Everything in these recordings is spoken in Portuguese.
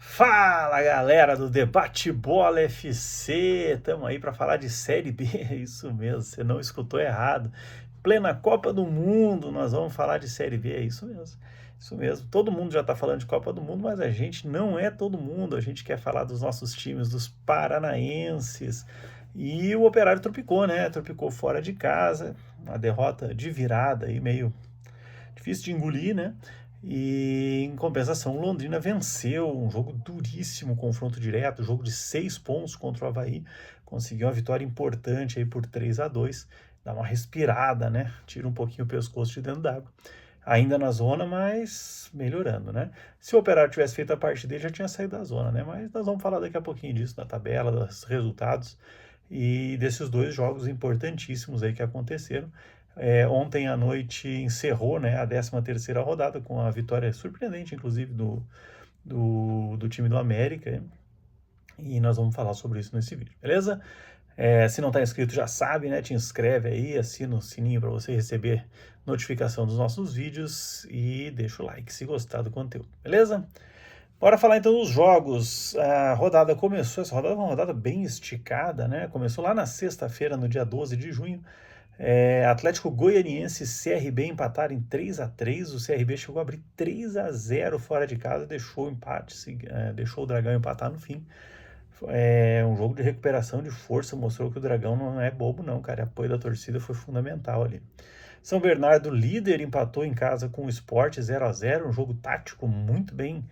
Fala galera do Debate Bola FC, estamos aí para falar de Série B, é isso mesmo, você não escutou errado. Plena Copa do Mundo, nós vamos falar de Série B, é isso mesmo. Isso mesmo, todo mundo já está falando de Copa do Mundo, mas a gente não é todo mundo, a gente quer falar dos nossos times, dos paranaenses. E o Operário tropicou, né? Tropicou fora de casa, uma derrota de virada aí, meio difícil de engolir, né? E em compensação, o Londrina venceu um jogo duríssimo, confronto direto, jogo de 6 pontos contra o Avaí, conseguiu uma vitória importante aí por 3-2, dá uma respirada, né? Tira um pouquinho o pescoço de dentro d'água. Ainda na zona, mas melhorando, né? Se o Operário tivesse feito a parte dele, já tinha saído da zona, né? Mas nós vamos falar daqui a pouquinho disso, da tabela, dos resultados e desses dois jogos importantíssimos aí que aconteceram. Ontem à noite encerrou, né, a 13ª rodada com a vitória surpreendente, inclusive, do time do América. E nós vamos falar sobre isso nesse vídeo, beleza? Se não está inscrito, já sabe, né? Te inscreve aí, assina o sininho para você receber notificação dos nossos vídeos e deixa o like se gostar do conteúdo, beleza? Bora falar então dos jogos. A rodada começou, essa rodada é uma rodada bem esticada, né? Começou lá na sexta-feira, no dia 12 de junho. Atlético Goianiense e CRB empataram em 3-3. O CRB chegou a abrir 3-0 fora de casa, deixou o empate, deixou o Dragão empatar no fim. Um jogo de recuperação de força, mostrou que o Dragão não é bobo não, cara. O apoio da torcida foi fundamental ali. São Bernardo, líder, empatou em casa com o Sport 0-0, um jogo tático muito bem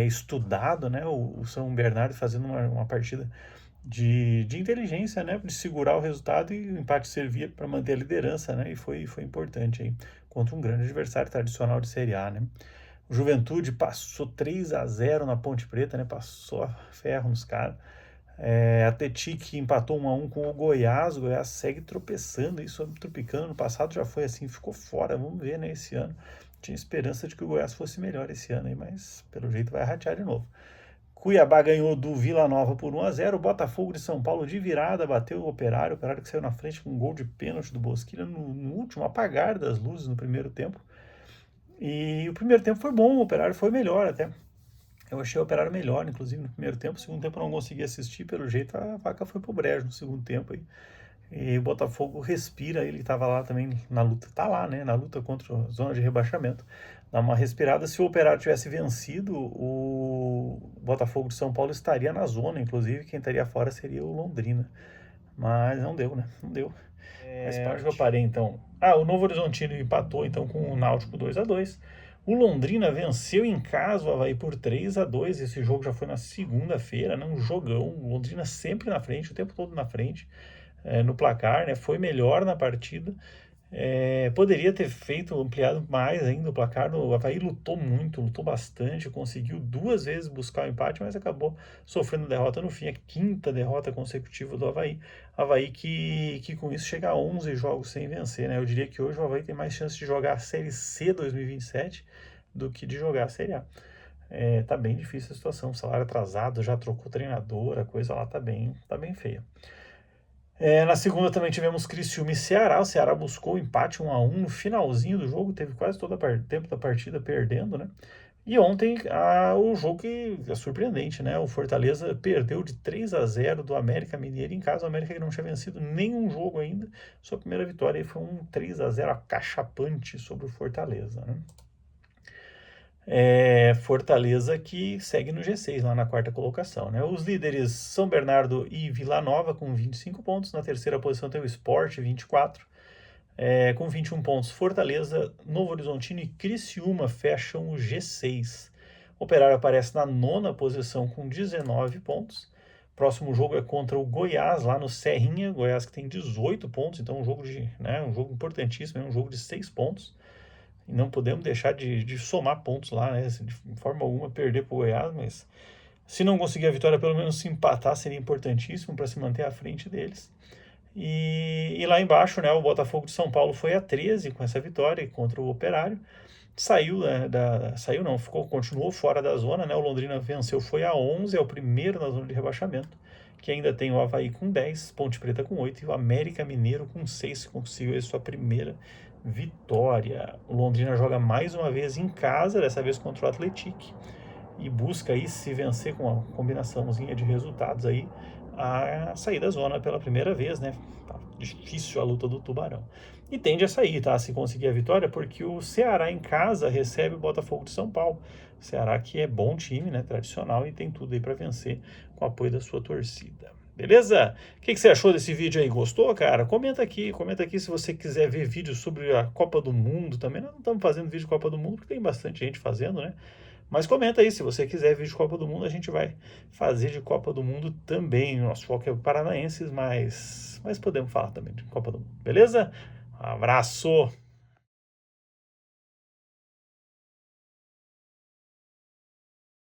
estudado, né? O São Bernardo fazendo uma partida de inteligência, né? De segurar o resultado, e o empate servia para manter a liderança, né? E foi importante aí, contra um grande adversário tradicional de Série A, né? O Juventude passou 3-0 na Ponte Preta, né? Passou a ferro nos caras. A Tetic empatou 1-1 com o Goiás segue tropeçando aí, sob tropicando. No passado já foi assim, ficou fora, vamos ver, né, esse ano. Tinha esperança de que o Goiás fosse melhor esse ano aí, mas pelo jeito vai ratear de novo. Cuiabá ganhou do Vila Nova por 1-0, o Botafogo de São Paulo de virada bateu o Operário que saiu na frente com um gol de pênalti do Bosquilha no último apagar das luzes no primeiro tempo. E o primeiro tempo foi bom, o Operário foi melhor até. Eu achei o Operário melhor, inclusive, no primeiro tempo. No segundo tempo eu não consegui assistir, pelo jeito a vaca foi pro brejo no segundo tempo aí. E o Botafogo respira, ele estava lá também na luta, tá lá, né, na luta contra a zona de rebaixamento. Dá uma respirada. Se o Operário tivesse vencido, o Botafogo de São Paulo estaria na zona, inclusive quem estaria fora seria o Londrina. Mas não deu, né, não deu. Faz parte. Onde que eu parei então? O Novo Horizontino empatou então com o Náutico 2-2. O Londrina venceu em casa o Avaí por 3-2. Esse jogo já foi na segunda-feira, né? Um jogão. O Londrina sempre na frente, o tempo todo na frente, no placar, né? Foi melhor na partida. Poderia ter feito, ampliado mais ainda o placar. O Avaí lutou muito, lutou bastante, conseguiu 2 vezes buscar o empate, mas acabou sofrendo derrota no fim, a 5ª derrota consecutiva do Avaí. Avaí que com isso chega a 11 jogos sem vencer, né? Eu diria que hoje o Avaí tem mais chance de jogar a Série C 2027 do que de jogar a Série A. Tá bem difícil a situação, salário atrasado, já trocou treinador, a coisa lá tá bem feia. Na segunda também tivemos Criciúma e Ceará. O Ceará buscou o empate 1-1 no finalzinho do jogo, teve quase todo o tempo da partida perdendo, né? E ontem o jogo que é surpreendente, né? O Fortaleza perdeu de 3-0 do América Mineiro em casa. O América que não tinha vencido nenhum jogo ainda. Sua primeira vitória aí foi um 3-0 acachapante sobre o Fortaleza, né? Fortaleza que segue no G6, lá na 4ª colocação, né? Os líderes São Bernardo e Vila Nova com 25 pontos. Na terceira posição tem o Sport, 24. Com 21 pontos, Fortaleza, Novo Horizontino e Criciúma fecham o G6. O Operário aparece na 9ª posição com 19 pontos. Próximo jogo é contra o Goiás, lá no Serrinha. Goiás que tem 18 pontos, então um jogo importantíssimo, um jogo de 6 pontos. E não podemos deixar de somar pontos lá, né? De forma alguma perder para o Goiás, mas se não conseguir a vitória, pelo menos se empatar seria importantíssimo para se manter à frente deles. E lá embaixo, né, o Botafogo de São Paulo foi a 13 com essa vitória contra o Operário. Continuou fora da zona, né? O Londrina venceu, foi a 11, é o primeiro na zona de rebaixamento, que ainda tem o Avaí com 10, Ponte Preta com 8 e o América Mineiro com 6, que conseguiu a sua primeira vitória. O Londrina joga mais uma vez em casa, dessa vez contra o Atlético. e busca aí se vencer com uma combinaçãozinha de resultados aí, a sair da zona pela primeira vez, né? Tá difícil a luta do Tubarão. E tende a sair, tá? Se conseguir a vitória, porque o Ceará em casa recebe o Botafogo de São Paulo. O Ceará que é bom time, né? Tradicional e tem tudo aí para vencer com o apoio da sua torcida. Beleza? O que você achou desse vídeo aí? Gostou, cara? Comenta aqui se você quiser ver vídeos sobre a Copa do Mundo também. Nós não estamos fazendo vídeo de Copa do Mundo, porque tem bastante gente fazendo, né? Mas comenta aí, se você quiser vídeo de Copa do Mundo, a gente vai fazer de Copa do Mundo também. Nosso foco é paranaenses, mas podemos falar também de Copa do Mundo, beleza? Um abraço!